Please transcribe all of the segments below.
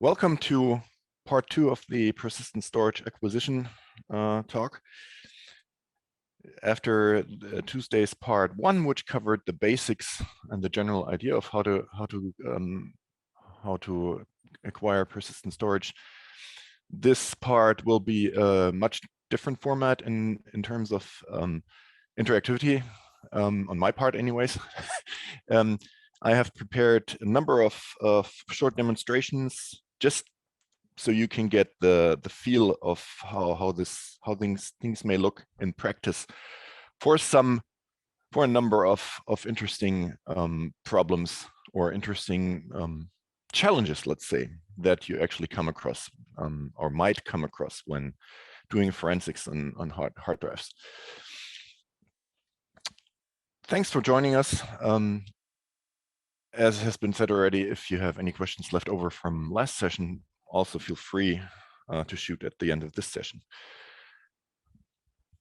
Welcome to part 2 of the persistent storage acquisition talk. After Tuesday's part 1, which covered the basics and the general idea of how to acquire persistent storage, this part will be a much different format in terms of interactivity, on my part anyways. I have prepared a number of short demonstrations just so you can get the feel of how things may look in practice for a number of interesting problems or interesting challenges, let's say, that you actually come across or might come across when doing forensics on hard drives. Thanks for joining us. As has been said already, if you have any questions left over from last session, also feel free to shoot at the end of this session.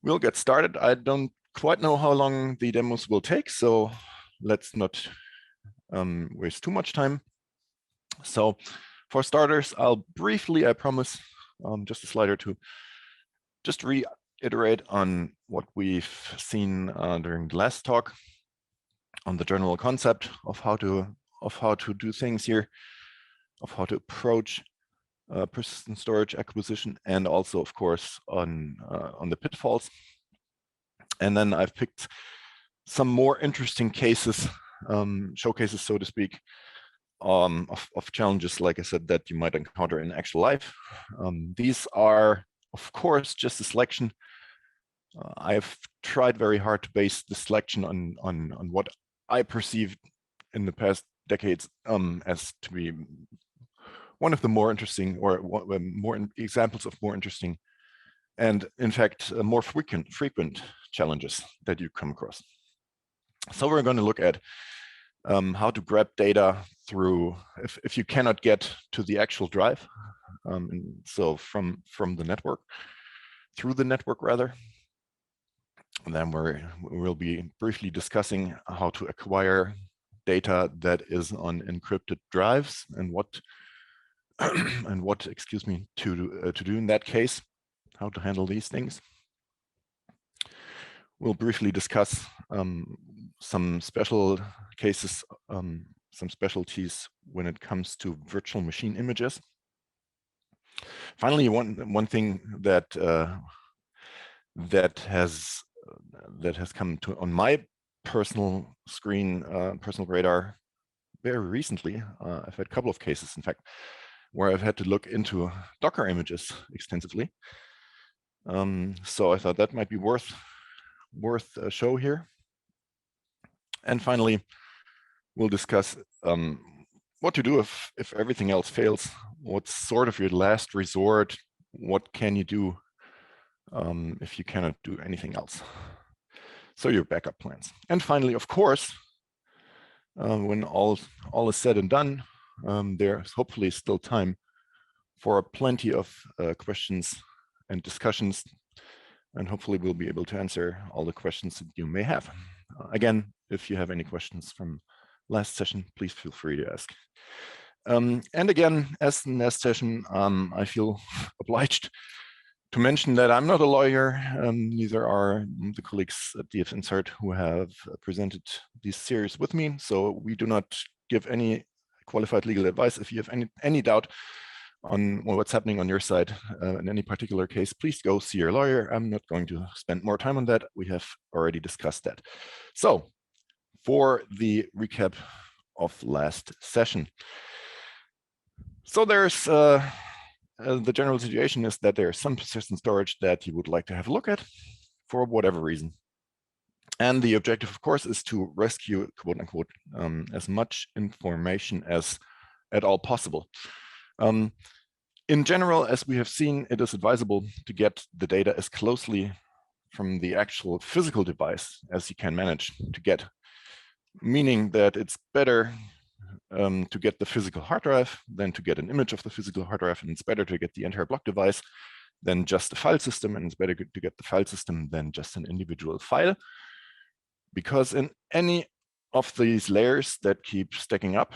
We'll get started. I don't quite know how long the demos will take, so let's not waste too much time. So for starters, I'll briefly, I promise, just a slide or two, just reiterate on what we've seen during the last talk on the general concept of how to do things here, of how to approach persistent storage acquisition, and also, of course, on the pitfalls. And then I've picked some more interesting cases, showcases, so to speak, of challenges, like I said, that you might encounter in actual life. These are, of course, just a selection. I've tried very hard to base the selection on what I perceived in the past decades as to be one of the more interesting, or more examples of more interesting, and in fact more frequent challenges that you come across. So we're going to look at how to grab data through, if you cannot get to the actual drive, and so from the network, through the network rather. And then we'll be briefly discussing how to acquire data that is on encrypted drives and what excuse me, to do in that case, how to handle these things. We'll briefly discuss some special cases, some specialties when it comes to virtual machine images. Finally, one thing that has come to on my personal screen, personal radar very recently. I've had a couple of cases, in fact, where I've had to look into Docker images extensively. So I thought that might be worth a show here. And finally, we'll discuss what to do if everything else fails. What's sort of your last resort? What can you do if you cannot do anything else? So your backup plans. And finally, of course, when all is said and done, there's hopefully still time for plenty of questions and discussions, and hopefully we'll be able to answer all the questions that you may have. Again, if you have any questions from last session, please feel free to ask. And again, as in last session, I feel obliged to mention that I'm not a lawyer, neither are the colleagues at DFN-CERT who have presented this series with me. So we do not give any qualified legal advice. If you have any doubt on what's happening on your side in any particular case, please go see your lawyer. I'm not going to spend more time on that. We have already discussed that. So for the recap of last session. So there's the general situation is that there's some persistent storage that you would like to have a look at for whatever reason. And the objective, of course, is to rescue, quote unquote, as much information as at all possible. In general, as we have seen, it is advisable to get the data as closely from the actual physical device as you can manage to get, meaning that it's better to get the physical hard drive than to get an image of the physical hard drive, and it's better to get the entire block device than just a file system, and it's better to get the file system than just an individual file, because in any of these layers that keep stacking up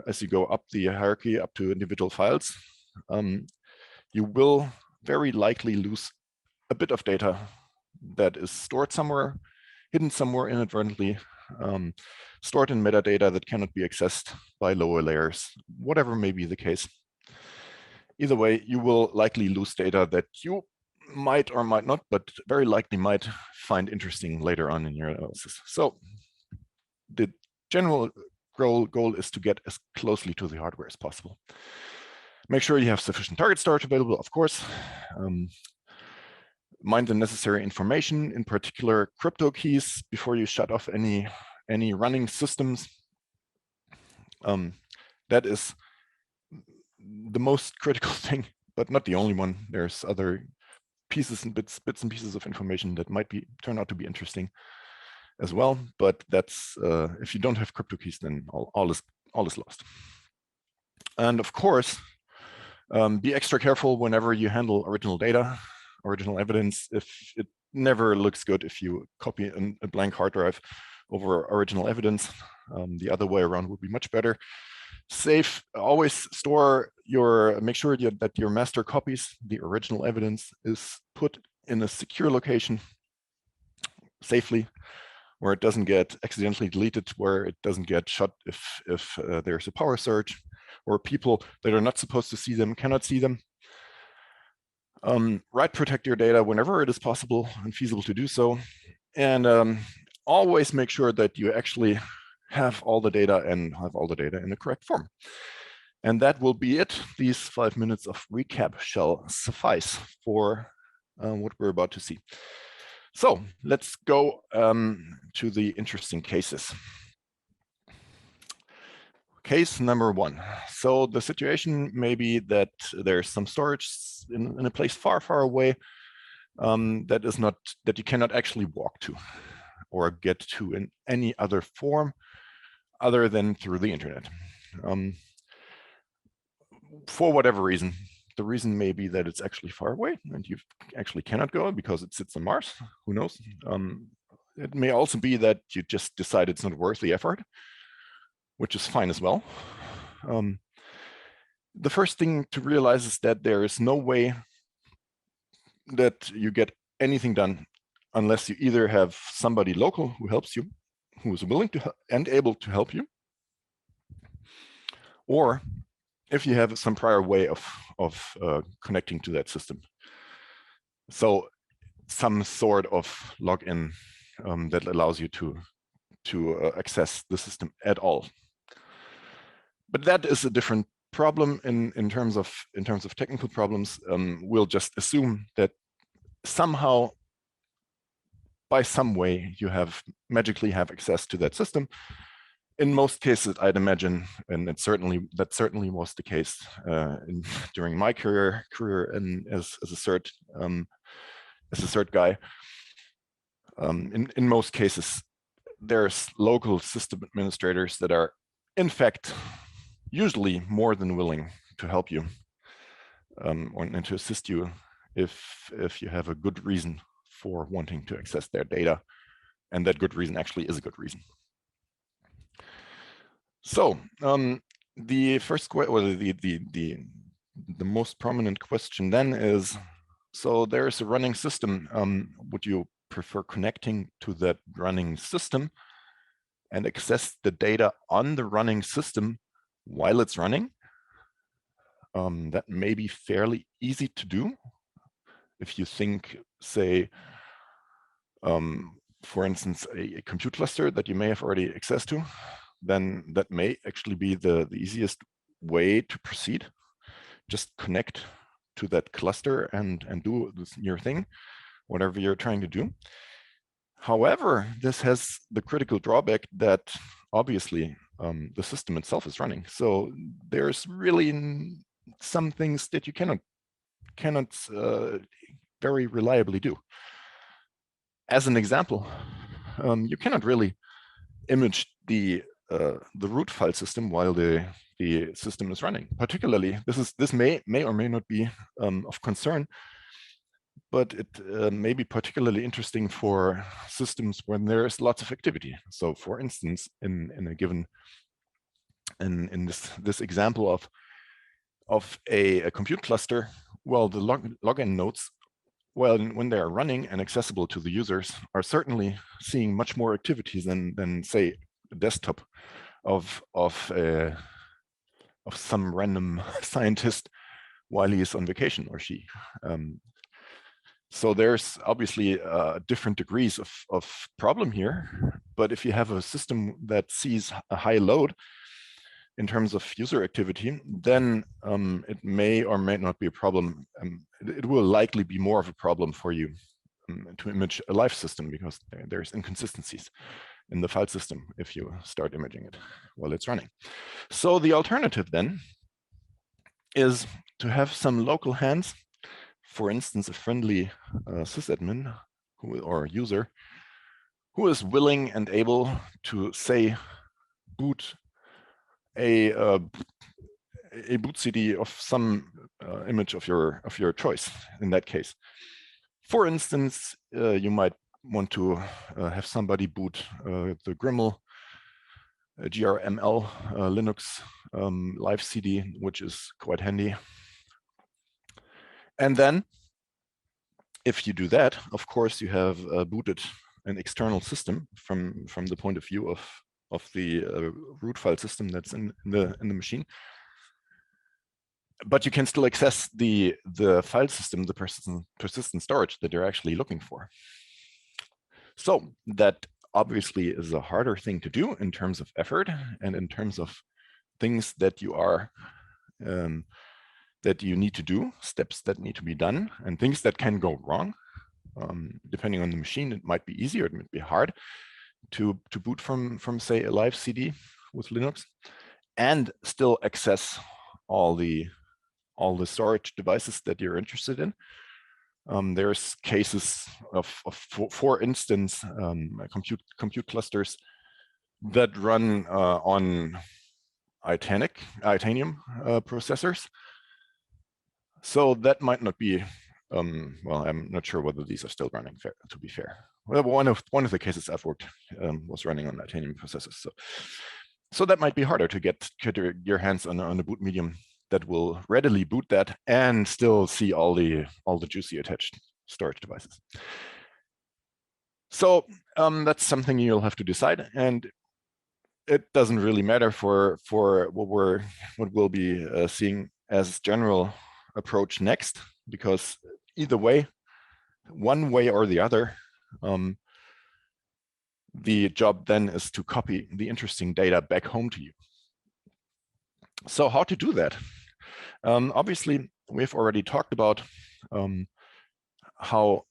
as you go up the hierarchy up to individual files, you will very likely lose a bit of data that is stored somewhere, hidden somewhere inadvertently, stored in metadata that cannot be accessed by lower layers, whatever may be the case. Either way, you will likely lose data that you might or might not, but very likely might find interesting later on in your analysis. So the general goal is to get as closely to the hardware as possible. Make sure you have sufficient target storage available, of course. Mind the necessary information, in particular crypto keys, before you shut off any running systems. That is the most critical thing, but not the only one. There's other pieces and bits and pieces of information that might turn out to be interesting as well. But that's if you don't have crypto keys, then all is lost. And of course, be extra careful whenever you handle original data, original evidence. If it never looks good if you copy a blank hard drive over original evidence. The other way around would be much better. Always store make sure that your master copies, the original evidence, is put in a secure location safely, where it doesn't get accidentally deleted, where it doesn't get shut if there's a power surge, or people that are not supposed to see them cannot see them. Write protect your data whenever it is possible and feasible to do so. And always make sure that you actually have all the data and have all the data in the correct form. And that will be it. These 5 minutes of recap shall suffice for what we're about to see. So let's go to the interesting cases. Case number 1. So the situation may be that there's some storage in a place far, far away that you cannot actually walk to or get to in any other form other than through the internet. For whatever reason. The reason may be that it's actually far away and you actually cannot go because it sits on Mars. Who knows? It may also be that you just decide it's not worth the effort, which is fine as well. The first thing to realize is that there is no way that you get anything done unless you either have somebody local who helps you, who is willing to and able to help you, or if you have some prior way of connecting to that system. So some sort of login that allows you to access the system at all. But that is a different problem in terms of technical problems. We'll just assume that somehow, by some way, you magically have access to that system. In most cases, I'd imagine, and that certainly was the case during my career and as a CERT guy. In most cases, there's local system administrators that are, in fact, usually more than willing to help you and to assist you if you have a good reason for wanting to access their data, and that good reason actually is a good reason. So the first question, the most prominent question then is: so there is a running system. Would you prefer connecting to that running system and access the data on the running system while it's running? That may be fairly easy to do. If you think, say, for instance, a compute cluster that you may have already access to, then that may actually be the easiest way to proceed. Just connect to that cluster and do your thing, whatever you're trying to do. However, this has the critical drawback that obviously the system itself is running. So there's really some things that you cannot very reliably do. As an example, you cannot really image the root file system while the system is running. Particularly, this may or may not be of concern but it may be particularly interesting for systems when there's lots of activity. So for instance, in a given, in this example of a compute cluster, well, the login nodes, well, when they are running and accessible to the users, are certainly seeing much more activities than say a desktop of some random scientist while he is on vacation, or she. So there's obviously different degrees of problem here, but if you have a system that sees a high load in terms of user activity, then it may or may not be a problem. It will likely be more of a problem for you to image a live system, because there's inconsistencies in the file system if you start imaging it while it's running. So the alternative then is to have some local hands, for instance, a friendly sysadmin or user who is willing and able to, say, boot a boot CD of some image of your choice. In that case, for instance, you might want to have somebody boot the Grimmel GRML Linux live CD, which is quite handy. And then, if you do that, of course, you have booted an external system from the point of view of the root file system that's in the machine. But you can still access the file system, the persistent storage that you're actually looking for. So that obviously is a harder thing to do in terms of effort and in terms of things that you are that you need to do, steps that need to be done, and things that can go wrong. Depending on the machine, it might be easier, it might be hard to boot from say a live CD with Linux and still access all the storage devices that you're interested in. There's cases of for instance, compute clusters that run on Itanium processors. So that might not be, well, I'm not sure whether these are still running, to be fair. Well, one of the cases I've worked was running on Itanium processors. So that might be harder to get your hands on a boot medium that will readily boot that and still see all the juicy attached storage devices. So that's something you'll have to decide, and it doesn't really matter for what we'll be seeing as general approach next, because either way, one way or the other, the job then is to copy the interesting data back home to you. So how to do that? Obviously, we've already talked about how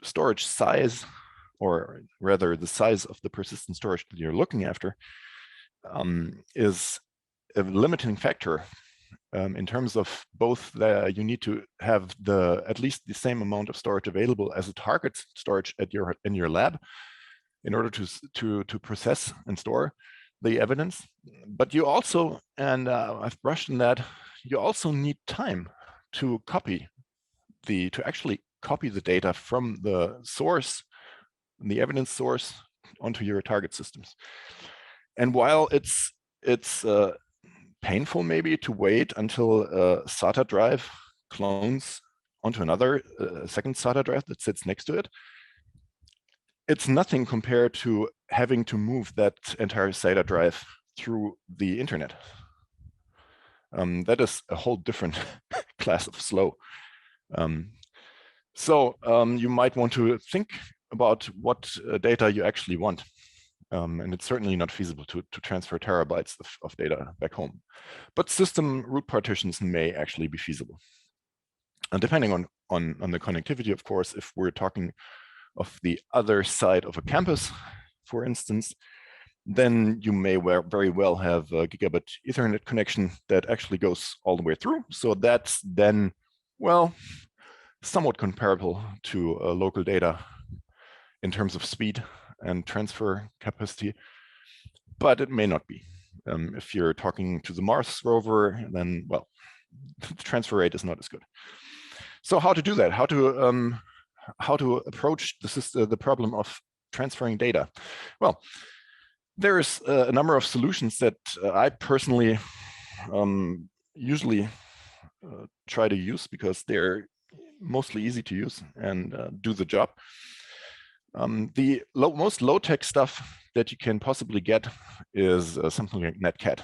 storage size, or rather the size of the persistent storage that you're looking after, is a limiting factor in terms of both you need to have at least the same amount of storage available as a target storage in your lab in order to process and store the evidence. But you also, and I've brushed on that, you also need time to actually copy the data from the source, the evidence source, onto your target systems. And while it's painful maybe to wait until a SATA drive clones onto another second SATA drive that sits next to it, it's nothing compared to having to move that entire SATA drive through the internet. That is a whole different class of slow. So you might want to think about what data you actually want. And it's certainly not feasible to transfer terabytes of data back home. But system root partitions may actually be feasible. And depending on the connectivity, of course, if we're talking of the other side of a campus, for instance, then you may very well have a gigabit Ethernet connection that actually goes all the way through. So that's then, well, somewhat comparable to local data in terms of speed and transfer capacity, but it may not be. If you're talking to the Mars rover, then, well, the transfer rate is not as good. So how to do that? How to how to approach the problem of transferring data. Well, there's a number of solutions that I personally usually try to use because they're mostly easy to use and do the job. The most low-tech stuff that you can possibly get is something like netcat,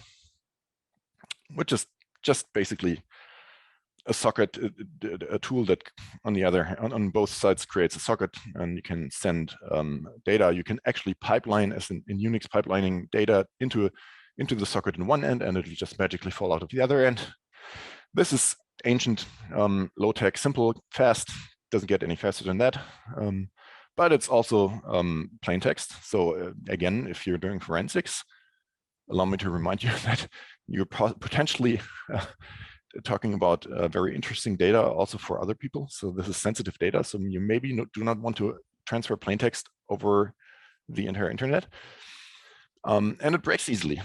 which is just basically a socket, a tool that on both sides creates a socket, and you can send data. You can actually pipeline, as in Unix pipelining, data into the socket in one end, and it'll just magically fall out of the other end. This is ancient, low-tech, simple, fast. Doesn't get any faster than that. But it's also plain text. So again, if you're doing forensics, allow me to remind you that you're potentially talking about very interesting data also for other people. So this is sensitive data. So you maybe do not want to transfer plain text over the entire internet. And it breaks easily.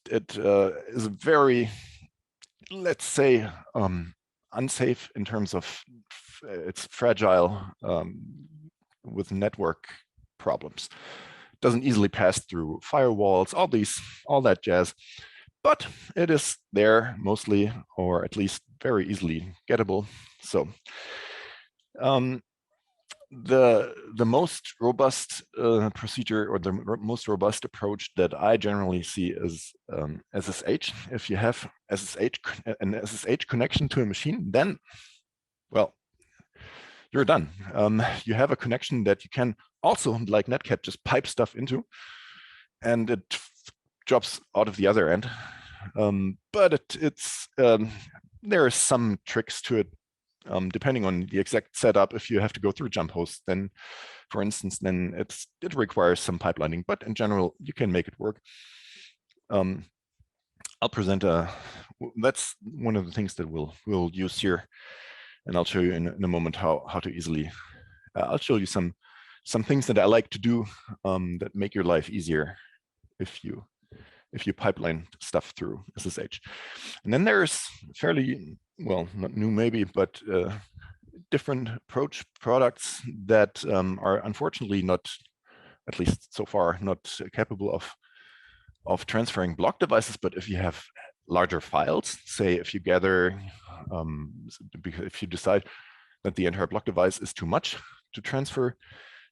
It is very, let's say, unsafe in terms of it's fragile with network problems. Doesn't easily pass through firewalls, all that jazz. But it is there mostly, or at least very easily gettable. So the most robust procedure, or the most robust approach that I generally see is SSH. If you have an SSH connection to a machine, then, well, you're done. You have a connection that you can also, like netcat, just pipe stuff into, and it drops out of the other end. But there are some tricks to it, depending on the exact setup. If you have to go through jump hosts, then, for instance, then it requires some pipelining. But in general, you can make it work. I'll present that's one of the things that we'll use here. And I'll show you in a moment how to easily, I'll show you some things that I like to do that make your life easier if you pipeline stuff through SSH. And then there's fairly, well, not new maybe, but different approach products that are unfortunately not, at least so far, not capable of transferring block devices. But if you have larger files, say if you gather, if you decide that the entire block device is too much to transfer,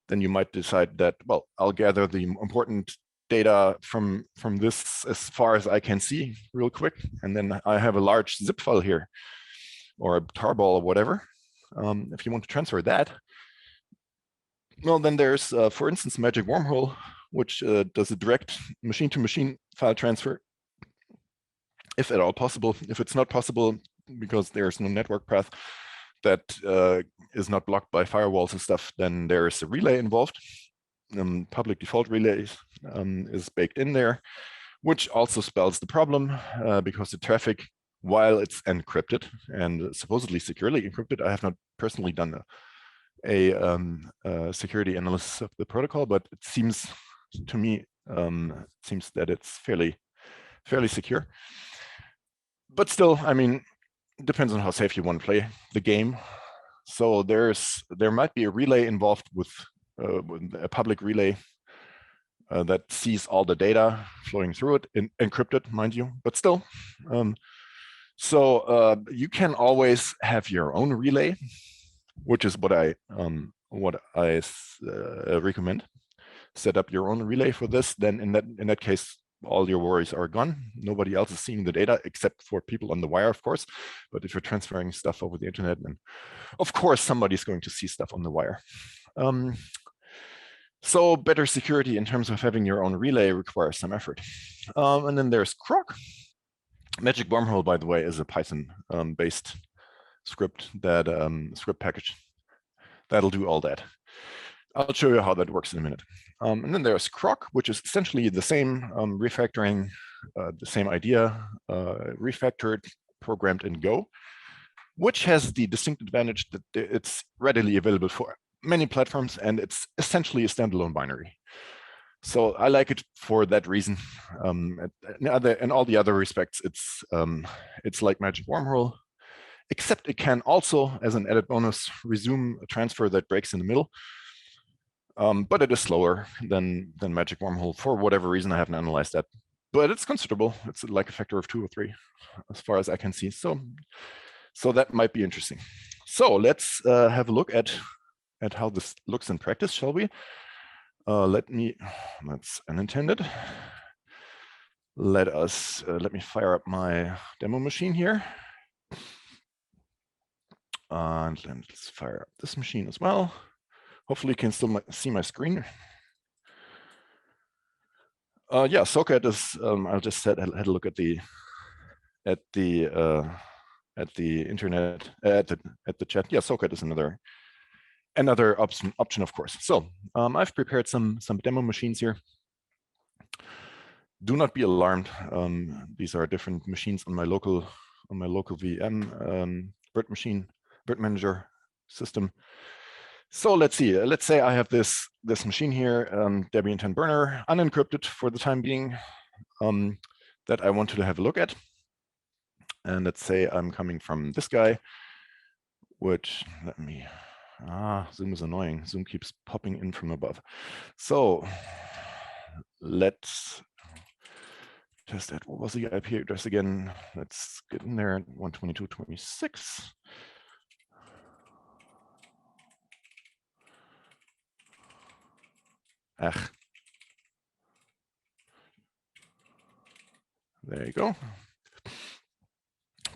then you might decide that, well, I'll gather the important data from this as far as I can see real quick, and then I have a large zip file here, or a tarball or whatever. If you want to transfer that, well, then there's, for instance, Magic Wormhole, which does a direct machine-to-machine file transfer, if at all possible. If it's not possible because there's no network path that is not blocked by firewalls and stuff, then there's a relay involved. Public default relays is baked in there, which also spells the problem because the traffic, while it's encrypted and supposedly securely encrypted, I have not personally done a security analysis of the protocol, but it seems to me seems that it's fairly secure. But still, I mean, it depends on how safe you want to play the game. So there might be a relay involved with a public relay that sees all the data flowing through it, encrypted, mind you, but still. So you can always have your own relay, which is what I recommend. Set up your own relay for this. Then in that case, all your worries are gone. Nobody else is seeing the data except for people on the wire, of course. But if you're transferring stuff over the internet, then of course somebody's going to see stuff on the wire. So better security in terms of having your own relay requires some effort. And then there's Croc. Magic Wormhole, by the way, is a Python-based script script package that'll do all that. I'll show you how that works in a minute. And then there's Croc, which is essentially the same refactoring, the same idea, refactored, programmed in Go, which has the distinct advantage that it's readily available for many platforms, and it's essentially a standalone binary. So I like it for that reason. In all the other respects, it's like Magic Wormhole, except it can also, as an added bonus, resume a transfer that breaks in the middle. But it is slower than Magic Wormhole for whatever reason. I haven't analyzed that, but it's considerable. It's like a factor of 2 or 3, as far as I can see. So that might be interesting. So let's have a look at how this looks in practice, shall we? That's unintended. Let me fire up my demo machine here. And then let's fire up this machine as well. Hopefully you can still see my screen. Yeah, Socket is, I just had a look at the internet, at the chat. Yeah, Socket is another option, of course. So I've prepared some demo machines here. Do not be alarmed. These are different machines on my local VM bird manager system. So let's see. Let's say I have this machine here, Debian 10 burner, unencrypted for the time being, that I want to have a look at. And let's say I'm coming from this guy, which Zoom is annoying. Zoom keeps popping in from above. So let's test that. What was the IP address again? Let's get in there. 122.26. There you go.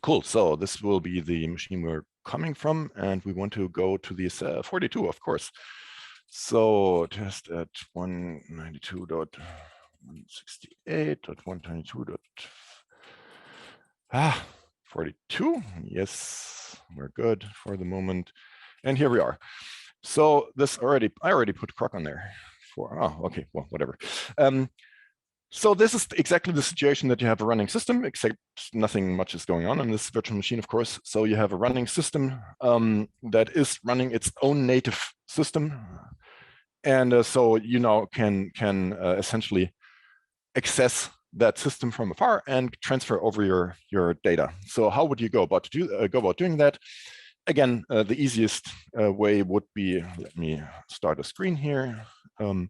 Cool. So this will be the machine we're coming from, and we want to go to this 42, of course. So test at 192.168.122.42. Yes, we're good for the moment. And here we are. So I already put Croc on there okay, well, whatever. So this is exactly the situation that you have a running system, except nothing much is going on this virtual machine, of course. So you have a running system that is running its own native system. And so you now can essentially access that system from afar and transfer over your data. So how would you go about doing that? Again, the easiest way would be, let me start a screen here. The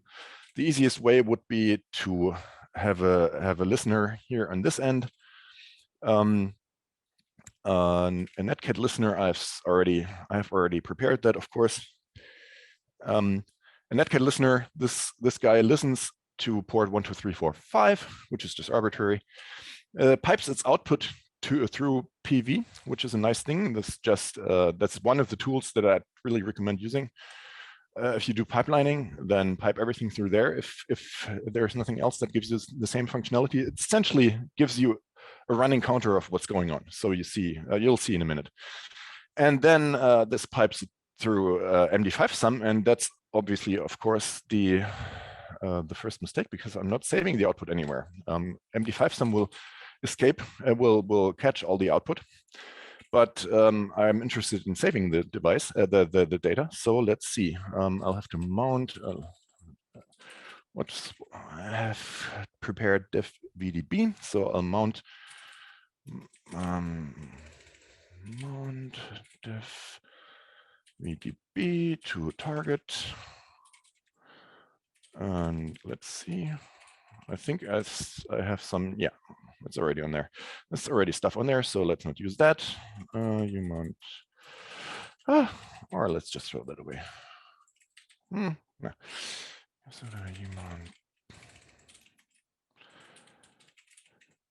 easiest way would be to have a listener here on this end. A netcat listener, I've already prepared that, of course. A netcat listener, this guy listens to port 12345, which is just arbitrary. Pipes its output through PV, which is a nice thing. That's one of the tools that I really recommend using. If you do pipelining, then pipe everything through there. If there's nothing else that gives you the same functionality, it essentially gives you a running counter of what's going on. So you'll see in a minute. And then this pipes through MD5 sum, and that's obviously, of course, the first mistake, because I'm not saving the output anywhere. MD5 sum will escape, will catch all the output. But I'm interested in saving the device, the data. So let's see. I'll have to mount. I have prepared def VDB. So I'll mount def VDB to target. And let's see. I think I have some. Yeah, it's already on there. There's already stuff on there, so let's not use that. You mount, or let's just throw that away. No. So you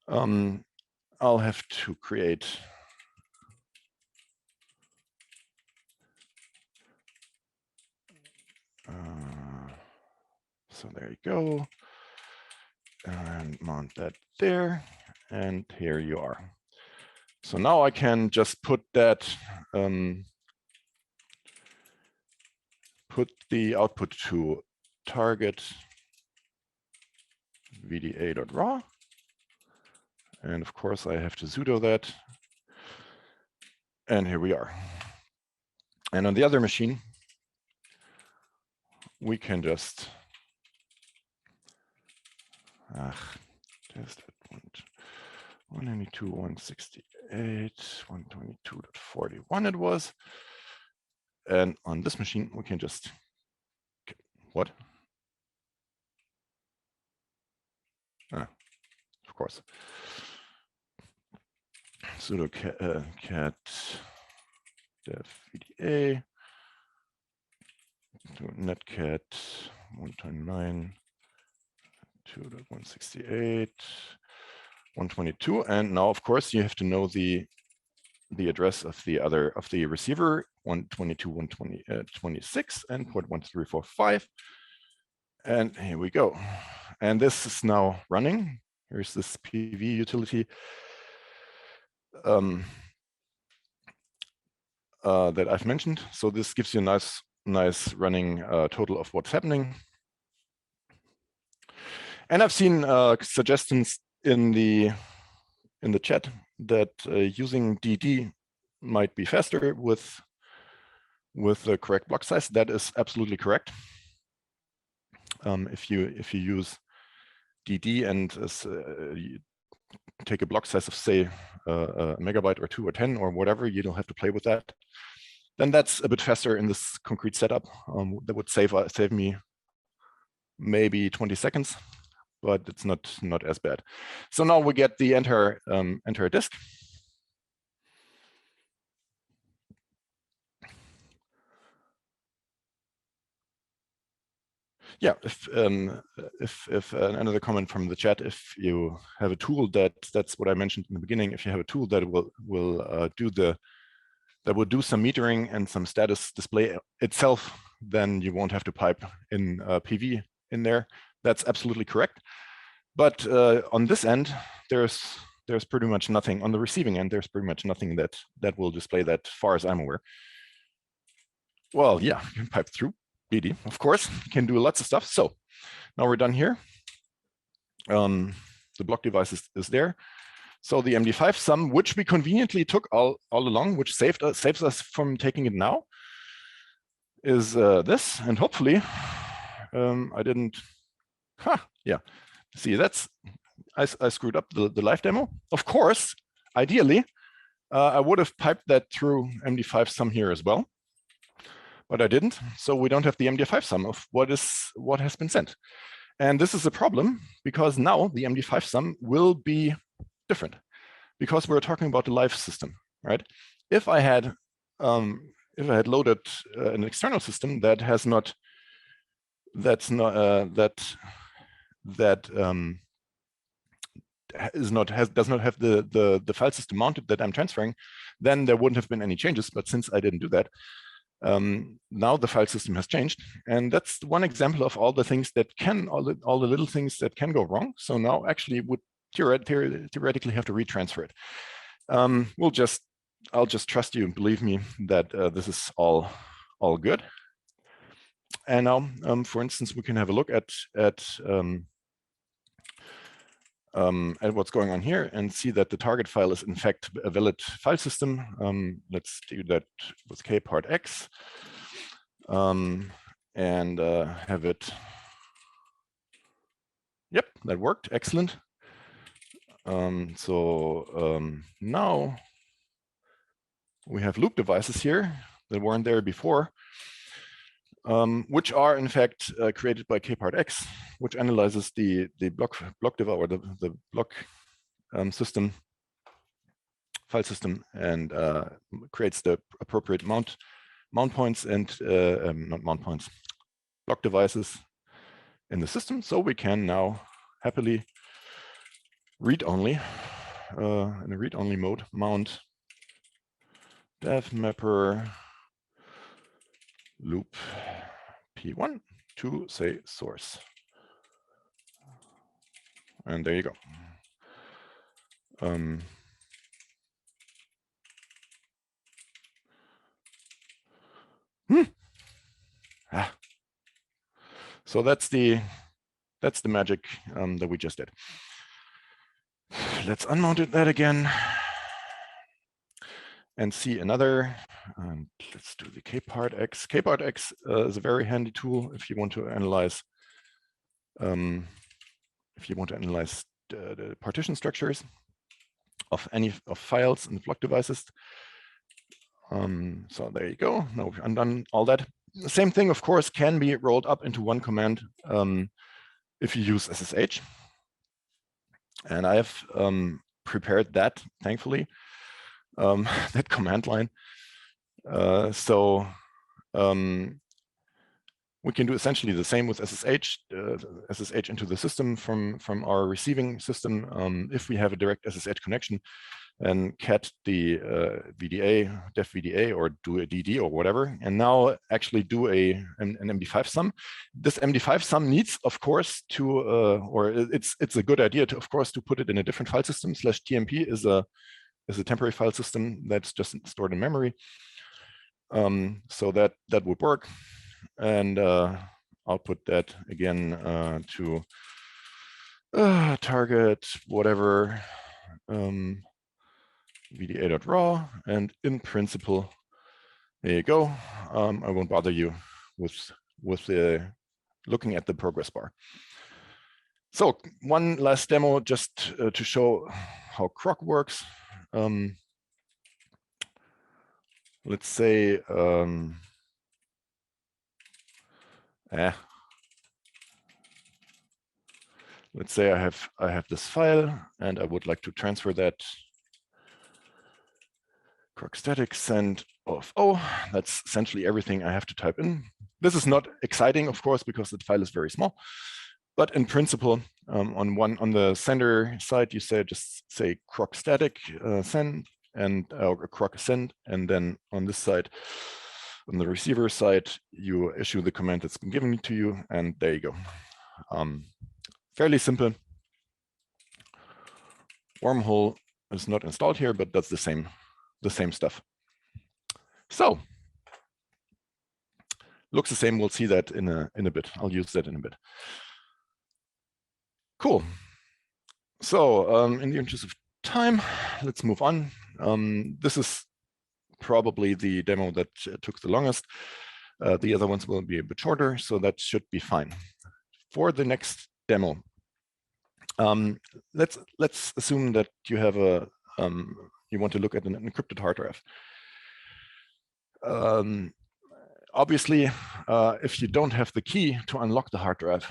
mount. I'll have to create. So there you go. And mount that there, and here you are. So now I can just put that, put the output to target vda.raw. And of course I have to sudo that. And here we are. And on the other machine, we can just test at 192.168. 128.122.41 it was. And on this machine, we can just, what? Of course. Sudo cat def VDA to netcat 129.2.168.122, and now of course you have to know the address of the receiver 122.126 and port 12345, and here we go. And this is now running. Here's this PV utility that I've mentioned. So this gives you a nice running total of what's happening. And I've seen suggestions in the chat that using DD might be faster with the correct block size. That is absolutely correct. If you use DD and you take a block size of say a megabyte or 2 or 10 or whatever, you don't have to play with that. Then that's a bit faster in this concrete setup. That would save me maybe 20 seconds, but it's not as bad. So now we get the entire disk. Yeah, if another comment from the chat, if you have a tool that's what I mentioned in the beginning, if you have a tool that will do some metering and some status display itself, then you won't have to pipe in PV in there. That's absolutely correct. But on this end, there's pretty much nothing. On the receiving end, there's pretty much nothing that will display that, far as I'm aware. Well, yeah, you can pipe through BD, of course, you can do lots of stuff. So now we're done here. The block device is there. So the MD5 sum, which we conveniently took all along, which saves us from taking it now, is this. And hopefully, I didn't. Yeah. See, I screwed up the live demo. Of course, ideally, I would have piped that through MD5 sum here as well, but I didn't. So we don't have the MD5 sum of what has been sent. And this is a problem because now the MD5 sum will be different because we're talking about the live system, right? If I had loaded an external system that does not have the file system mounted that I'm transferring, then there wouldn't have been any changes. But since I didn't do that, now the file system has changed, and that's one example of all the things that all the little things that can go wrong. So now actually would theoretically have to retransfer it. I'll just trust you, believe me, that this is all good. And now, for instance, we can have a look at what's going on here and see that the target file is in fact a valid file system. Let's do that with kpartx and have it. Yep, that worked. Excellent. Now we have loop devices here that weren't there before, which are in fact created by kpartx, which analyzes the block device or the block system file system and creates the appropriate mount points and not mount points, block devices in the system. So we can now happily read-only in a read-only mode mount dev mapper loop P1 to say source. And there you go. So that's the magic that we just did. Let's unmount that again and see another. Let's do the kpartx. kpartx is a very handy tool if you want to analyze the partition structures. of files and block devices. So there you go. Now we've undone all that. The same thing, of course, can be rolled up into one command if you use SSH. And I have prepared that, thankfully, that command line. We can do essentially the same with SSH, SSH into the system from our receiving system. If we have a direct SSH connection, and cat the VDA, def VDA, or do a DD or whatever, and now actually do an MD5 sum. This MD5 sum needs, of course, to, or it's a good idea to, of course, to put it in a different file system. /tmp is a temporary file system that's just stored in memory. So that would work. And I'll put that again to target whatever VDA.raw, and in principle, there you go. I won't bother you with looking at the progress bar. So one last demo just to show how croc works. Let's say let's say I have this file and I would like to transfer that croc static send of O. That's essentially everything I have to type in. This is not exciting, of course, because the file is very small. But in principle, on the sender side, you just say croc static send and croc send, and then on this side, on the receiver side, you issue the command that's been given to you, and there you go. Fairly simple. Wormhole is not installed here, but that's the same stuff. So looks the same. We'll see that in a bit. I'll use that in a bit. Cool. So in the interest of time, let's move on. This is probably the demo that took the longest. The other ones will be a bit shorter, so that should be fine. For the next demo, let's assume that you have you want to look at an encrypted hard drive. Obviously, if you don't have the key to unlock the hard drive,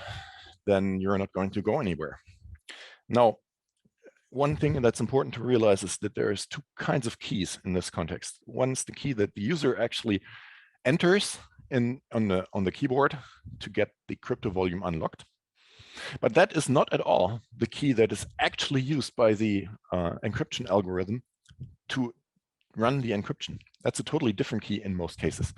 then you're not going to go anywhere. Now, one thing that's important to realize is that there's two kinds of keys in this context. One's the key that the user actually enters on the keyboard to get the crypto volume unlocked. But that is not at all the key that is actually used by the encryption algorithm to run the encryption. That's a totally different key in most cases.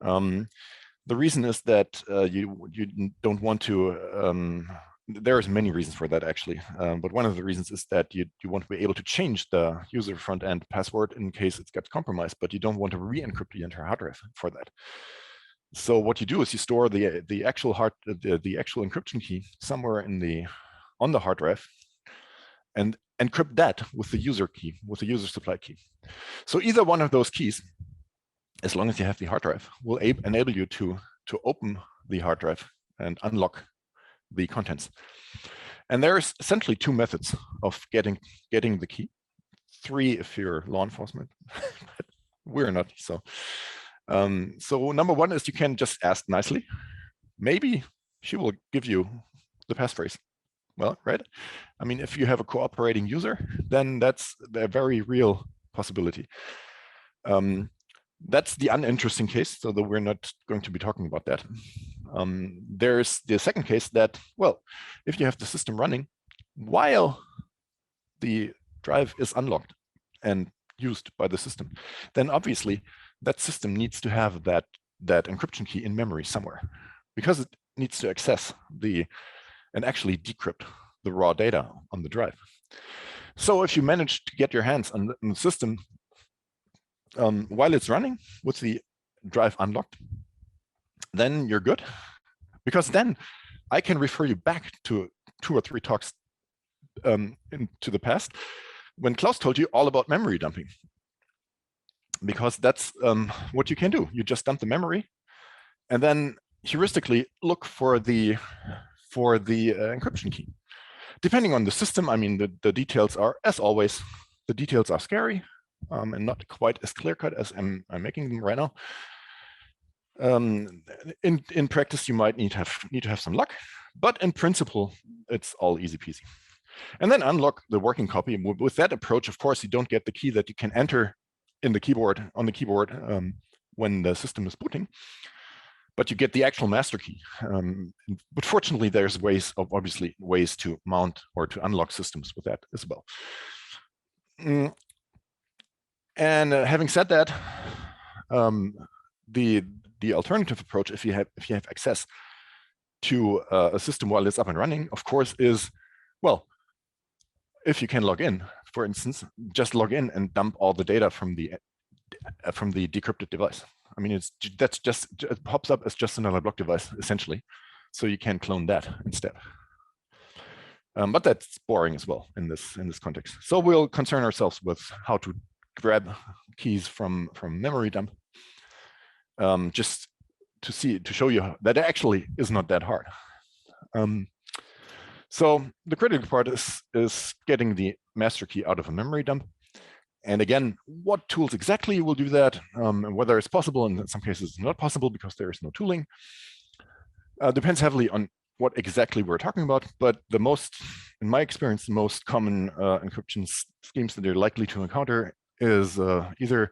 The reason is that you don't want to, there's many reasons for that actually, but one of the reasons is that you want to be able to change the user front end password in case it gets compromised, but you don't want to re-encrypt the entire hard drive for that. So what you do is you store the actual encryption key somewhere on the hard drive, and encrypt that with the user key, with the user supply key. So either one of those keys, as long as you have the hard drive, will enable you to open the hard drive and unlock the contents. And there's essentially two methods of getting the key. Three if you're law enforcement, but we're not. So number one is you can just ask nicely. Maybe she will give you the passphrase. Well, right? I mean, if you have a cooperating user, then that's a very real possibility. That's the uninteresting case, so that we're not going to be talking about that. There's the second case that, well, if you have the system running while the drive is unlocked and used by the system, then obviously that system needs to have that encryption key in memory somewhere, because it needs to access and actually decrypt the raw data on the drive. So if you manage to get your hands on the system while it's running with the drive unlocked, then you're good, because then I can refer you back to 2 or 3 talks into the past when Klaus told you all about memory dumping, because that's what you can do. You just dump the memory and then heuristically look for the encryption key. Depending on the system, I mean, the details are, as always, the details are scary and not quite as clear-cut as I'm making them right now. In practice, you might need to have some luck, but in principle, it's all easy peasy. And then unlock the working copy. With that approach, of course, you don't get the key that you can enter in the keyboard when the system is booting, but you get the actual master key. But fortunately, there's obviously ways to mount or to unlock systems with that as well. And having said that, the alternative approach, if you have access to a system while it's up and running, of course, is, well, if you can log in, for instance, just log in and dump all the data from the decrypted device. I mean, it pops up as just another block device essentially, so you can clone that instead. But that's boring as well in this context. So we'll concern ourselves with how to grab keys from memory dump, just to show you that it actually is not that hard. So the critical part is getting the master key out of a memory dump. And again, what tools exactly will do that, and whether it's possible, and in some cases it's not possible because there is no tooling, depends heavily on what exactly we're talking about. But in my experience, the most common encryption schemes that you're likely to encounter is either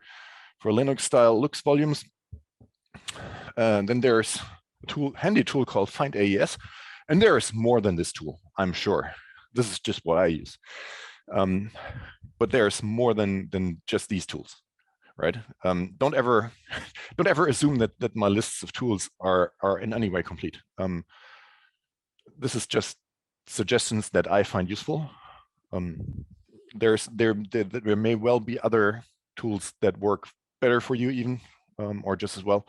for Linux-style Lux volumes, and then there's a handy tool called Find AES. And there is more than this tool, I'm sure. This is just what I use. But there's more than just these tools, right? Don't ever assume that my lists of tools are in any way complete. This is just suggestions that I find useful. There may well be other tools that work better for you even, or just as well.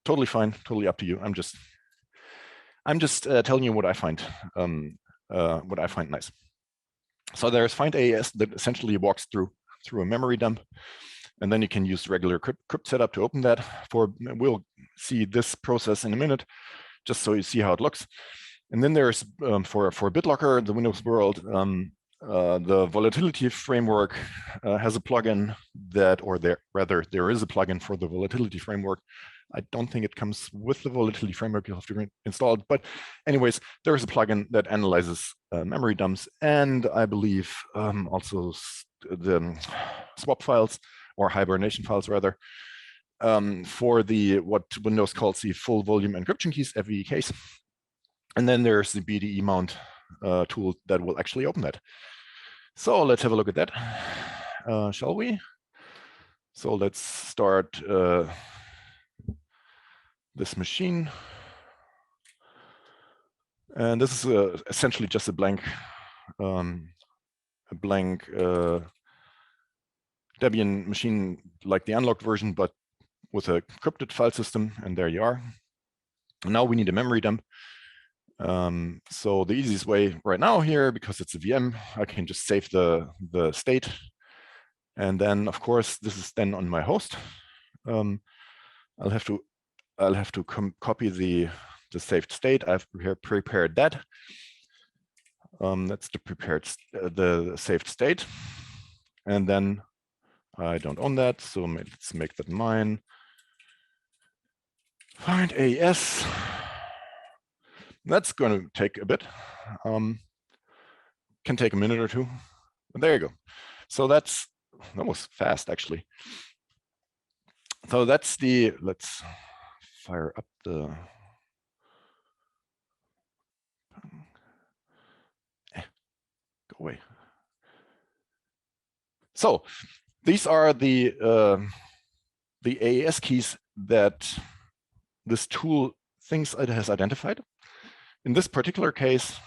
Totally fine, totally up to you. I'm just telling you what I find nice. So there's Find AES that essentially walks through a memory dump, and then you can use regular crypt setup to open that. We'll see this process in a minute, just so you see how it looks. And then there's for BitLocker, the Windows world, the volatility framework has a plugin that, there is a plugin for the volatility framework. I don't think it comes with the volatility framework. You'll have to install it. But anyways, there is a plugin that analyzes memory dumps, and I believe also the swap files, or hibernation files rather, for what Windows calls the full volume encryption keys, FVEKs. And then there's the BDE mount tool that will actually open that. So let's have a look at that, shall we? So let's start this machine. And this is essentially just a blank Debian machine, like the unlocked version, but with a encrypted file system. And there you are. Now we need a memory dump. So the easiest way right now here, because it's a VM, I can just save the state. And then, of course, this is then on my host. I'll have to copy the saved state. I've prepared that. That's the saved state. And then I don't own that, so let's make that mine. Find AES. That's going to take a bit. Can take a minute or two. But there you go. So that was fast, actually. So that's let's fire up the. Go away. So these are the AES keys that this tool thinks it has identified. In this particular case,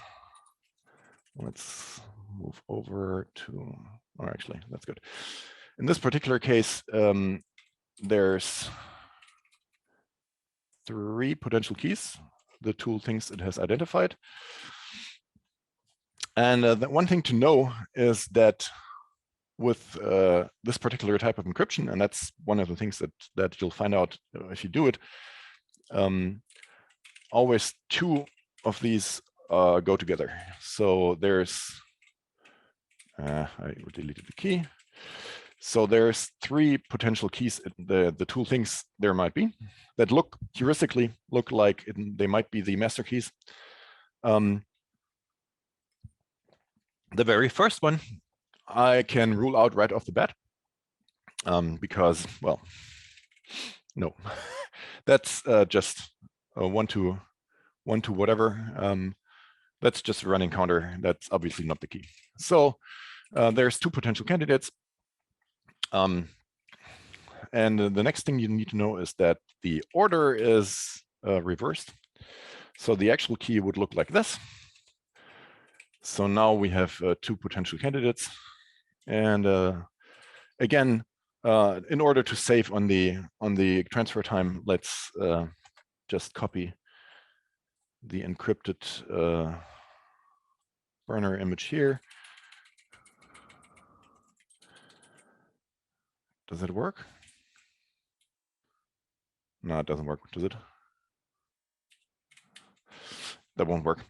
let's move over to, or actually, that's good. In this particular case, there's 3 potential keys the tool thinks it has identified. And the one thing to know is that with this particular type of encryption, and that's one of the things that you'll find out if you do it, always 2 of these go together. So there's, I deleted the key. So there's 3 potential keys. The tool thinks there might be that heuristically look like they might be the master keys. The very first one I can rule out right off the bat because, well, no, that's just one to whatever. That's just a running counter. That's obviously not the key. So there's 2 potential candidates. And the next thing you need to know is that the order is reversed. So the actual key would look like this. So now we have 2 potential candidates. And again, in order to save on the transfer time, let's just copy the encrypted burner image here. Does it work? No, it doesn't work, does it? That won't work.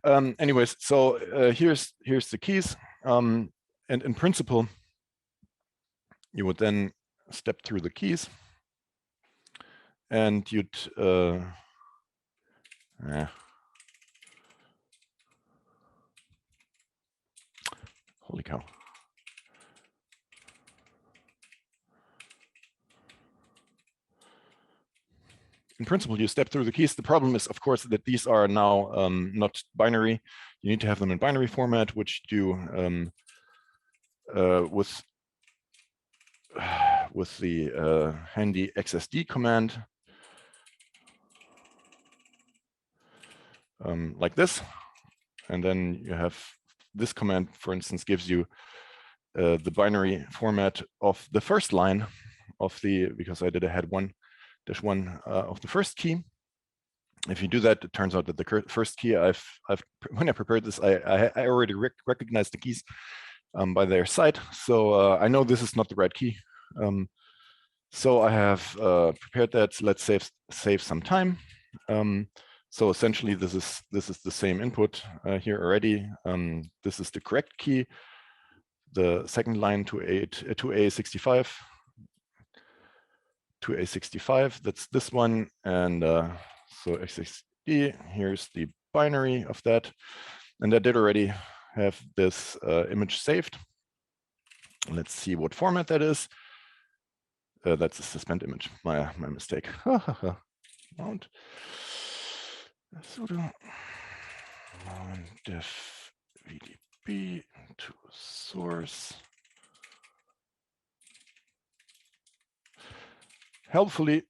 Anyways, so here's the keys. And in principle, you would then step through the keys and you'd holy cow. In principle, you step through the keys. The problem is, of course, that these are now not binary. You need to have them in binary format, which do with the handy XSD command, like this. And then you have this command, for instance, gives you the binary format of the first line of because I did a head 1-1 of the first key. If you do that, it turns out that the first key when I prepared this, I already recognized the keys by their site. So I know this is not the right key. So I have prepared that. Let's save some time. So essentially, this is the same input here already. This is the correct key. The second line to A65. To A65, that's this one. And so XXD, here's the binary of that. And I did already have this image saved. Let's see what format that is. That's a suspend image, my mistake. Mount sudo def vdp to source. Helpfully,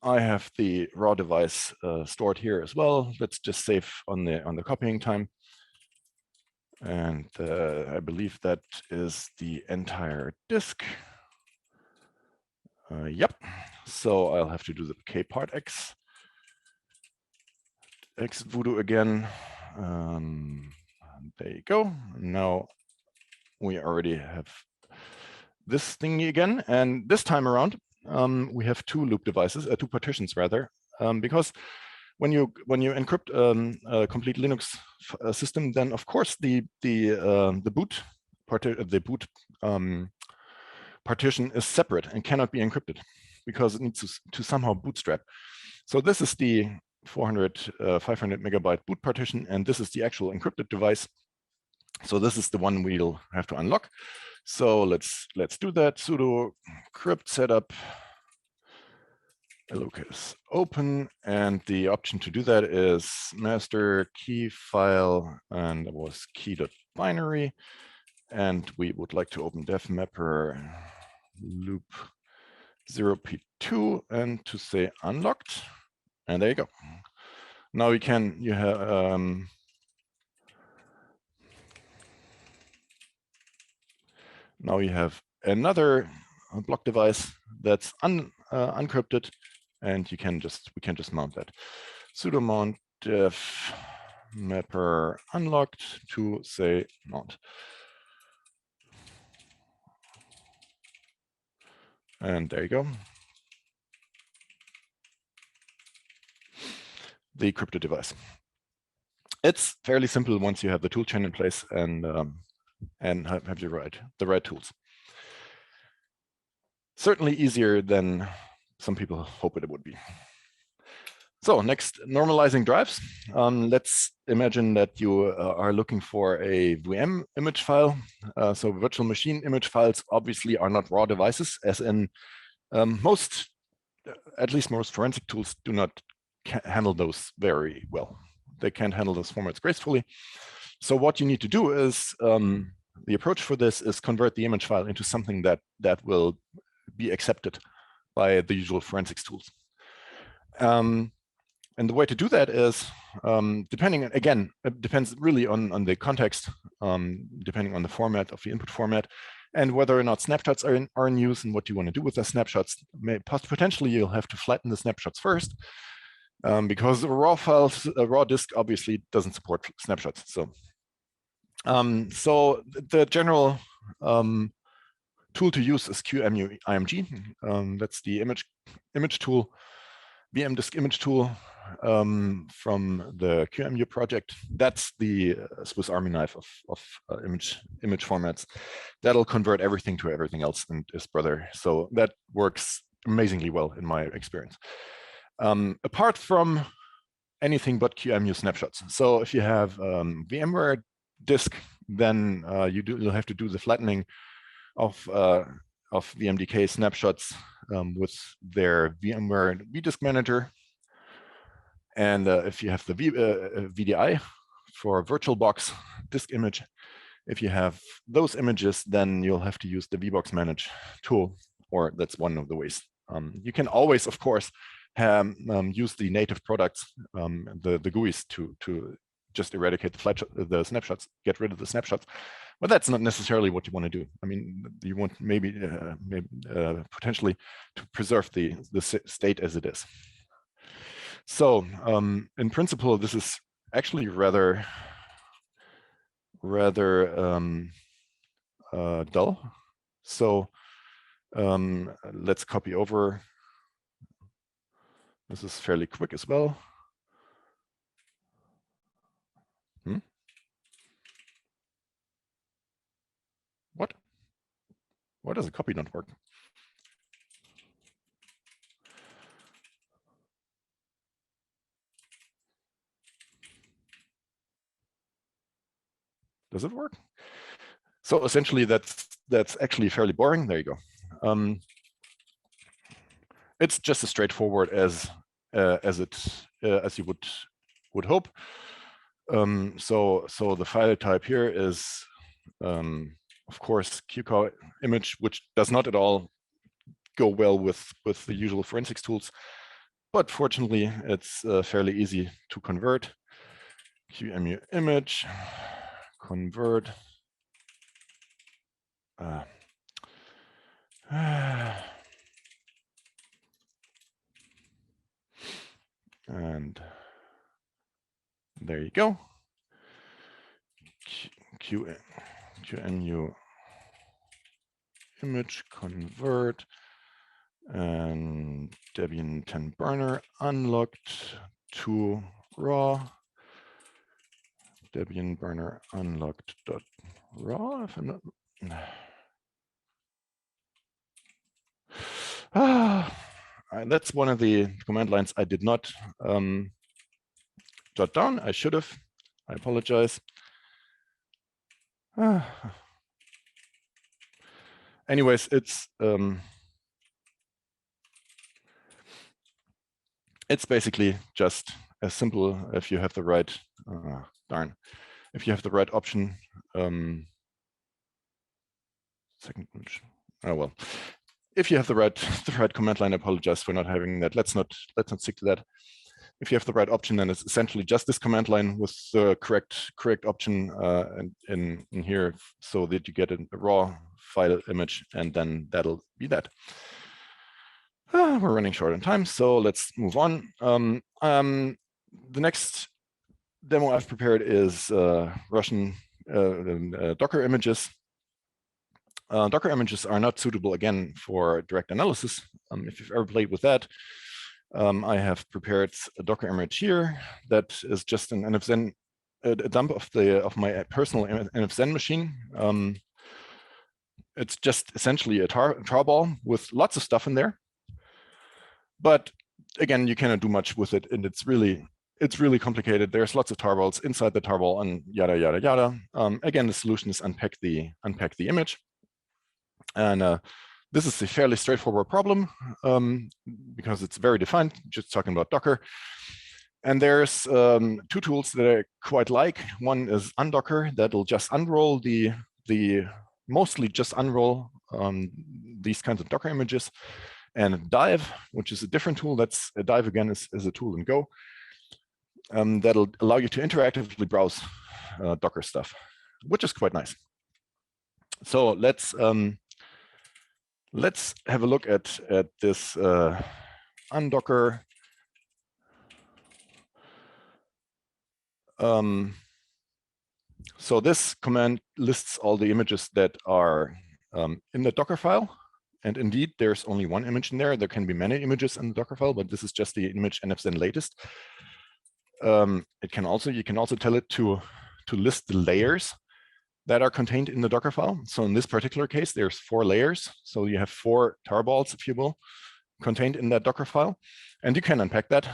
I have the raw device stored here as well. Let's just save on the copying time. And I believe that is the entire disk. Yep. So I'll have to do the kpart x voodoo again. There you go. Now we already have this thingy again, and this time around we have 2 loop devices, 2 partitions rather, because when you encrypt a complete Linux system, then of course the boot partition is separate and cannot be encrypted because it needs to somehow bootstrap. So this is the 500 megabyte boot partition, and this is the actual encrypted device. So this is the one we'll have to unlock. So let's do that. Sudo crypt setup locus open, and the option to do that is master key file, and it was key.binary, and we would like to open def mapper loop 0p2 and to say unlocked, and there you go. Now you have now you have another block device that's unencrypted, and we can just mount that. Sudo mount def mapper unlocked to say mount. And there you go. The encrypted device. It's fairly simple once you have the toolchain in place and have the right tools. Certainly easier than some people hope it would be. So next, normalizing drives. Let's imagine that you are looking for a VM image file. So virtual machine image files obviously are not raw devices, as in at least most forensic tools do not handle those very well. They can't handle those formats gracefully. So what you need to do is, the approach for this is convert the image file into something that will be accepted by the usual forensics tools. And the way to do that is, depending, again, it depends really on the context, depending on the format of the input format, and whether or not snapshots are in use and what you want to do with the snapshots. Potentially, you'll have to flatten the snapshots first, because a raw disk obviously doesn't support snapshots. So the general tool to use is QEMU-IMG. That's the image tool, VM disk image tool from the QEMU project. That's the Swiss Army knife of image formats. That'll convert everything to everything else and its brother. So that works amazingly well in my experience. Apart from anything but QEMU snapshots. So if you have VMware disk, then you'll have to do the flattening of VMDK snapshots with their VMware vDisk manager. And if you have the VDI for VirtualBox disk image, if you have those images, then you'll have to use the vbox manage tool, or that's one of the ways. You can always, of course, use the native products, the GUIs to just eradicate the snapshots, get rid of the snapshots. But that's not necessarily what you want to do. I mean, you want maybe potentially to preserve the state as it is. So in principle, this is actually rather dull. So let's copy over. This is fairly quick as well. What? Why does a copy not work? Does it work? So essentially, that's actually fairly boring. There you go. It's just as straightforward as you would hope. So the file type here is, of course, QCOW image, which does not at all go well with the usual forensics tools, but fortunately, it's fairly easy to convert. QEMU image, convert. And there you go. QEMU image convert, and Debian 10 burner unlocked to raw. Debian burner unlocked dot raw. If I'm not. That's one of the command lines I did not jot down. I should have. I apologize. Anyways, it's basically just as simple if you have the right if you have the right option. If you have the right command line, I apologize for not having that. Let's not stick to that. If you have the right option, then it's essentially just this command line with the correct option in here, so that you get a raw file image, and then that'll be that. We're running short on time, so let's move on. The next demo I've prepared is Russian Docker images. Docker images are not suitable, again, for direct analysis. If you've ever played with that, I have prepared a Docker image here that is just an NFZen a dump of my personal NFZen machine. It's just essentially a tarball with lots of stuff in there. But again, you cannot do much with it, and it's really complicated. There's lots of tarballs inside the tarball and yada yada yada. Again, the solution is unpack the image, and this is a fairly straightforward problem because it's very defined. Just talking about Docker. And there's two tools that I quite like. One is Undocker, that'll just unroll mostly just unroll these kinds of Docker images, and Dive, which is a different tool. Dive again is a tool in Go that'll allow you to interactively browse Docker stuff, which is quite nice. So let's have a look at this Undocker. So this command lists all the images that are in the Docker file. And indeed, there's only one image in there. There can be many images in the Docker file, but this is just the image NFZen latest. You can also tell it to list the layers that are contained in the Docker file. So in this particular case, there's 4 layers. So you have 4 tarballs, if you will, contained in that Docker file. And you can unpack that.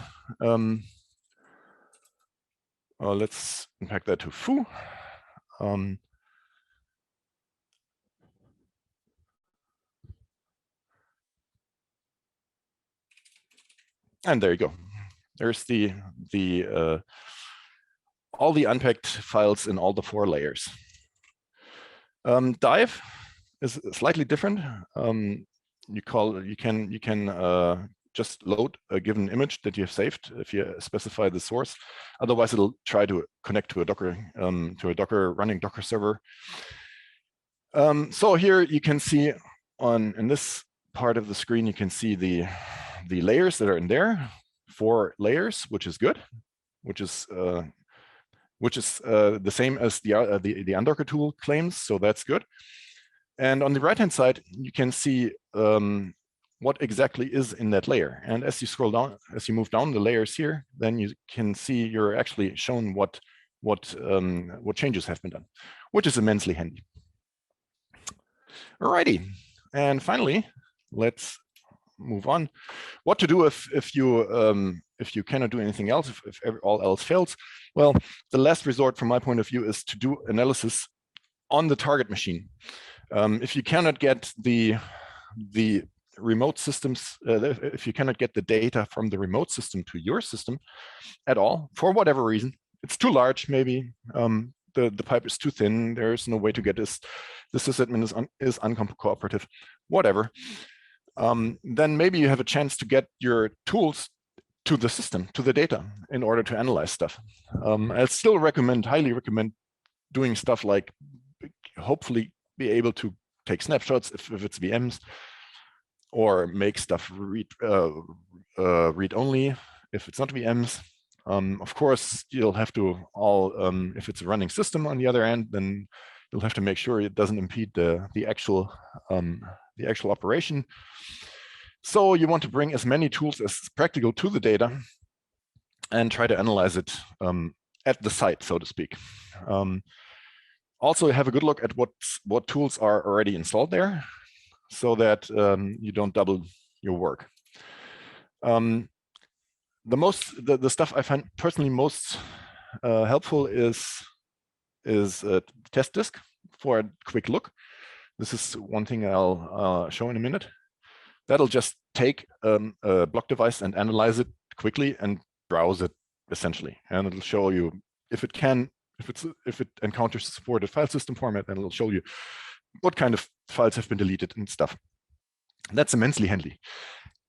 Let's unpack that to foo. And there you go. There's all the unpacked files in all the 4 layers. Dive is slightly different. You can just load a given image that you have saved if you specify the source. Otherwise, it'll try to connect to a Docker running Docker server. So here you can see in this part of the screen, you can see the layers that are in there. 4 layers, which is good, which is the same as the Undocker tool claims. So that's good. And on the right-hand side, you can see what exactly is in that layer. And as you scroll down, as you move down the layers here, then you can see you're actually shown what changes have been done, which is immensely handy. Alrighty, and finally, let's move on. What to do if you cannot do anything else, if all else fails? Well, the last resort from my point of view is to do analysis on the target machine. If you cannot get the remote systems, if you cannot get the data from the remote system to your system at all, for whatever reason, it's too large, maybe the pipe is too thin, there's no way to get this, the sysadmin is uncooperative, whatever, then maybe you have a chance to get your tools to the system, to the data, in order to analyze stuff. I still highly recommend doing stuff like hopefully be able to take snapshots if it's VMs, or make stuff read only if it's not VMs. Of course, you'll have to if it's a running system on the other end, then you'll have to make sure it doesn't impede the actual operation. So you want to bring as many tools as practical to the data and try to analyze it at the site, so to speak. Also have a good look at what tools are already installed there, so that you don't double your work. The stuff I find personally most helpful is test disk for a quick look. This is one thing I'll show in a minute. That'll just take a block device and analyze it quickly and browse it essentially, and it'll show you if it encounters a supported file system format, then it'll show you what kind of files have been deleted and stuff. That's immensely handy.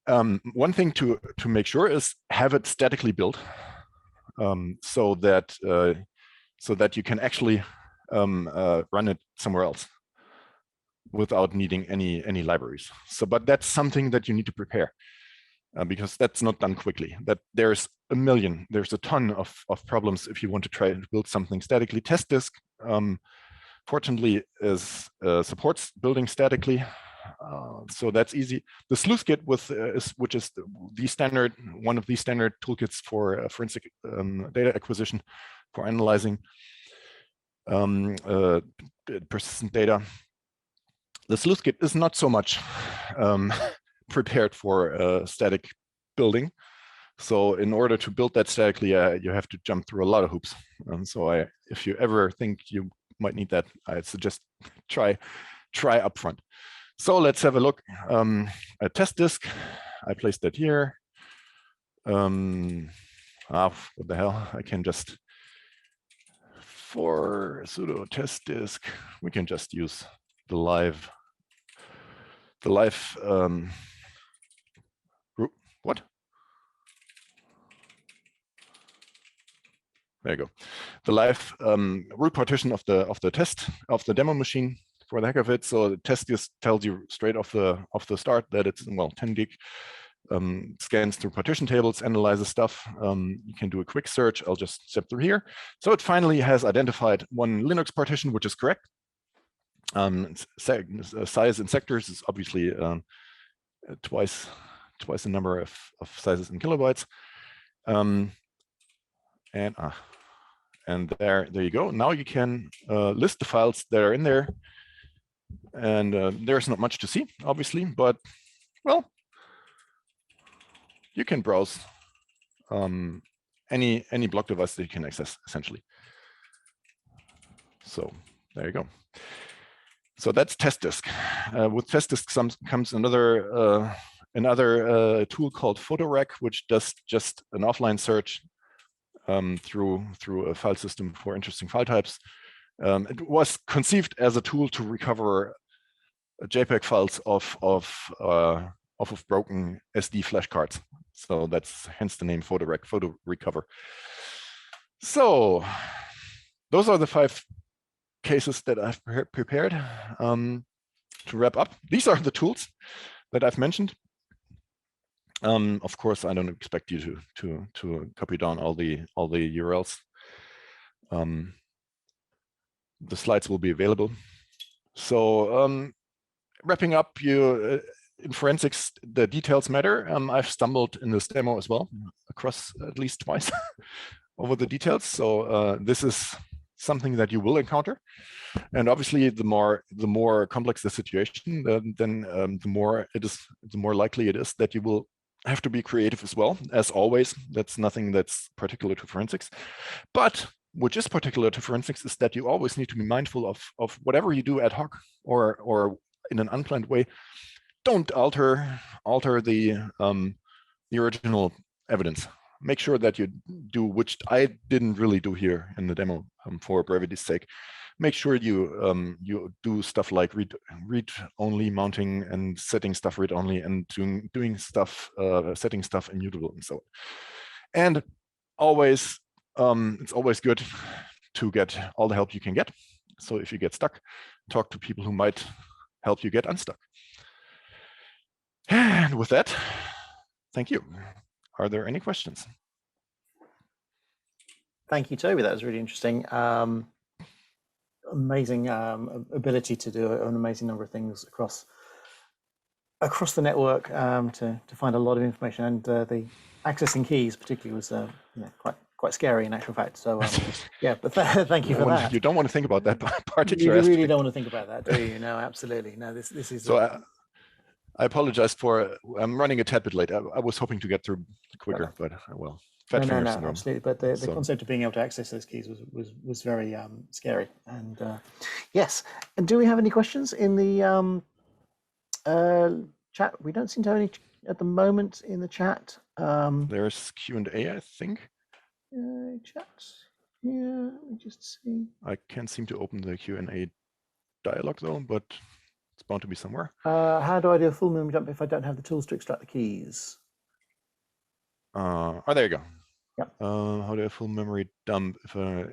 One thing to make sure is have it statically built, so that you can actually run it somewhere else without needing any libraries. But that's something that you need to prepare, because that's not done quickly. There's a ton of problems if you want to try and build something statically. Test disk, fortunately, supports building statically, so that's easy. The sleuth kit, which is one of the standard toolkits for forensic data acquisition, analyzing persistent data. The sleuth kit is not so much prepared for static building. So in order to build that statically, you have to jump through a lot of hoops. So if you ever think you might need that, I suggest try upfront. So let's have a look. A test disk. I placed that here. What the hell? I can just, for sudo test disk, we can just use the live what? There you go. The live root partition of the test of the demo machine for the heck of it. So the test just tells you straight off the start that it's 10 gig. Scans through partition tables, analyzes stuff. You can do a quick search. I'll just step through here. So it finally has identified one Linux partition, which is correct. Size in sectors is obviously twice the number of sizes in kilobytes. And there you go. Now you can list the files that are in there. And there's not much to see, obviously, but well, you can browse any block device that you can access, essentially. So there you go. So that's test disk. With test disk comes another tool called PhotoRec, which does just an offline search through a file system for interesting file types. It was conceived as a tool to recover JPEG files of broken SD flash cards. So that's hence the name PhotoRec, photo recover. So those are the 5 cases that I've prepared. To wrap up, these are the tools that I've mentioned. Of course, I don't expect you to copy down all the URLs. The slides will be available. So wrapping up, in forensics, the details matter. I've stumbled in this demo as well, across at least twice over the details. So this is something that you will encounter, and obviously, the more complex the situation, then the more likely it is that you will have to be creative as well. As always, that's nothing that's particular to forensics, but which is particular to forensics is that you always need to be mindful of whatever you do ad hoc or in an unplanned way. Don't alter the original evidence. Make sure that you do, which I didn't really do here in the demo for brevity's sake. Make sure you do stuff like read-only mounting and setting stuff read-only and doing stuff, setting stuff immutable and so on. And always, it's always good to get all the help you can get. So if you get stuck, talk to people who might help you get unstuck. And with that, thank you. Are there any questions? Thank you, Toby. That was really interesting. Amazing ability to do an amazing number of things across the network to find a lot of information, and the accessing keys particularly was quite scary in actual fact. So yeah, but thank you for that. You don't want to think about that particular. You really don't want to think about that, do you? No, absolutely. No, this is. So I apologize for I'm running a tad bit late. I was hoping to get through quicker, but well. No, absolutely. But the concept of being able to access those keys was very scary. And yes. And do we have any questions in the chat? We don't seem to have any at the moment in the chat. There's Q&A, I think. Chat. Yeah, let me just see. I can't seem to open the Q&A dialog though, but it's bound to be somewhere. How do I do a full memory dump if I don't have the tools to extract the keys? Oh, there you go. Yep. How do I full memory dump if I...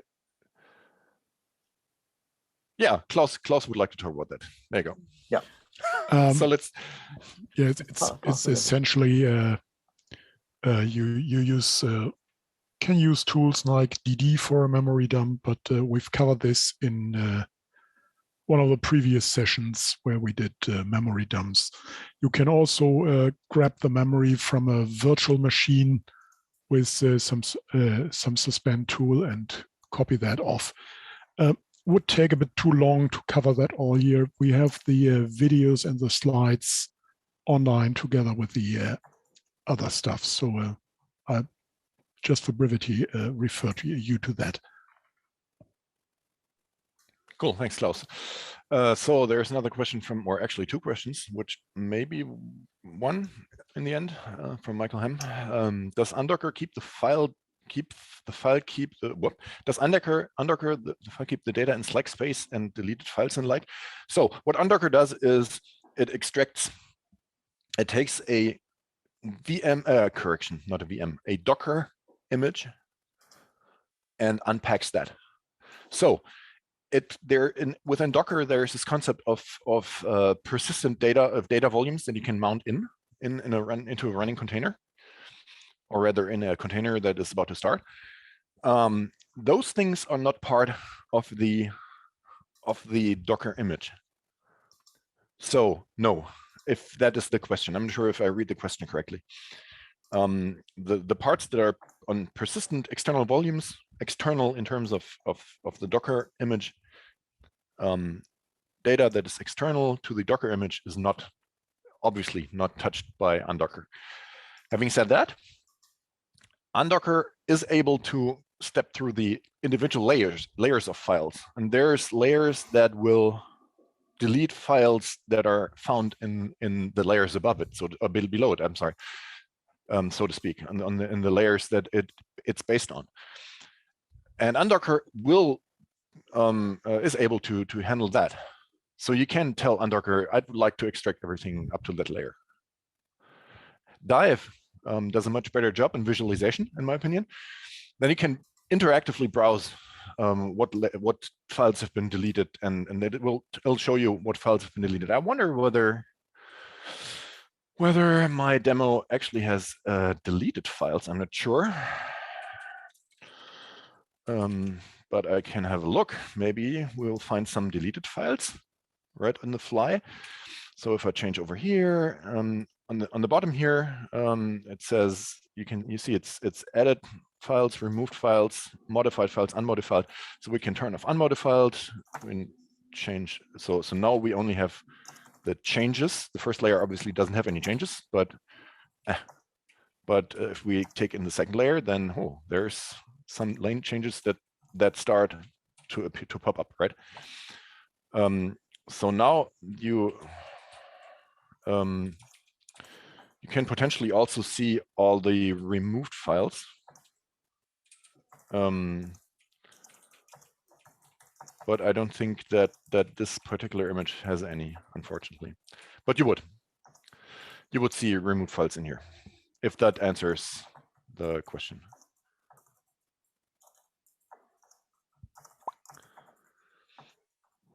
Yeah, Klaus would like to talk about that. There you go. Yeah. So let's... Yeah, it's essentially you can use tools like DD for a memory dump, but we've covered this in one of the previous sessions where we did memory dumps. You can also grab the memory from a virtual machine with some suspend tool and copy that off. Would take a bit too long to cover that all here. We have the videos and the slides online together with the other stuff. So I just for brevity refer to you to that. Cool, thanks, Klaus. So there's another question from, or actually two questions, which maybe one in the end from Michael Hem. Does Undocker keep the file? Does Undocker the file keep the data in slack space and deleted files and like? So what Undocker does is it takes a VM correction, not a VM, a Docker image, and unpacks that. So within Docker, there's this concept of persistent data volumes that you can mount into a running container, or rather in a container that is about to start. Those things are not part of the Docker image. So no, if that is the question, I'm not sure if I read the question correctly. The parts that are on persistent external volumes, external in terms of the Docker image, data that is external to the Docker image is obviously not touched by Undocker. Having said that, Undocker is able to step through the individual layers of files, and there's layers that will delete files that are found in the layers above it, so below it. I'm sorry, so to speak, in the layers that it's based on. And Undocker is able to handle that. So you can tell Undocker, I'd like to extract everything up to that layer. Dive does a much better job in visualization, in my opinion. Then you can interactively browse what files have been deleted, and it'll show you what files have been deleted. I wonder whether my demo actually has deleted files. I'm not sure, but I can have a look. Maybe we'll find some deleted files right on the fly. So if I change over here, on the bottom here, it says you see it's added files, removed files, modified files, unmodified. So we can turn off unmodified. We can change. So now we only have the changes. The first layer obviously doesn't have any changes, but if we take in the second layer, then there's some lane changes that start to pop up, right? So now you can potentially also see all the removed files. But I don't think that this particular image has any, unfortunately. But you would see removed files in here, if that answers the question.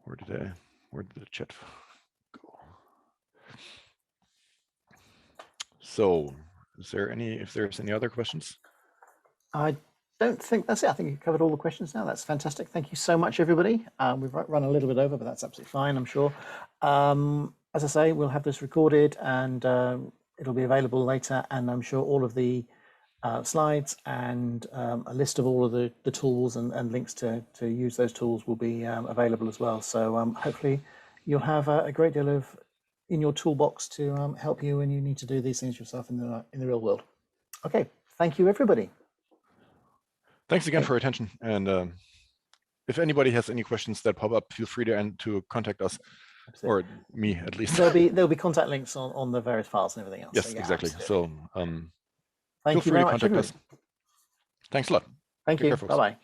Where did the chat go? So if there's any other questions? I don't think that's it. I think you've covered all the questions now. That's fantastic. Thank you so much, everybody. We've run a little bit over, but that's absolutely fine, I'm sure. As I say, we'll have this recorded and it'll be available later. And I'm sure all of the slides and a list of all of the tools and links to use those tools will be available as well. So hopefully you'll have a great deal in your toolbox to help you when you need to do these things yourself in the real world. Okay, thank you, everybody. Thanks again for your attention. And if anybody has any questions that pop up, feel free to contact us. Absolutely. Or me, at least. There'll be contact links on the various files and everything else. Yes, so, yeah, exactly. Absolutely. So Thank you feel free very to much, contact us. Thanks a lot. Thank you. Bye-bye.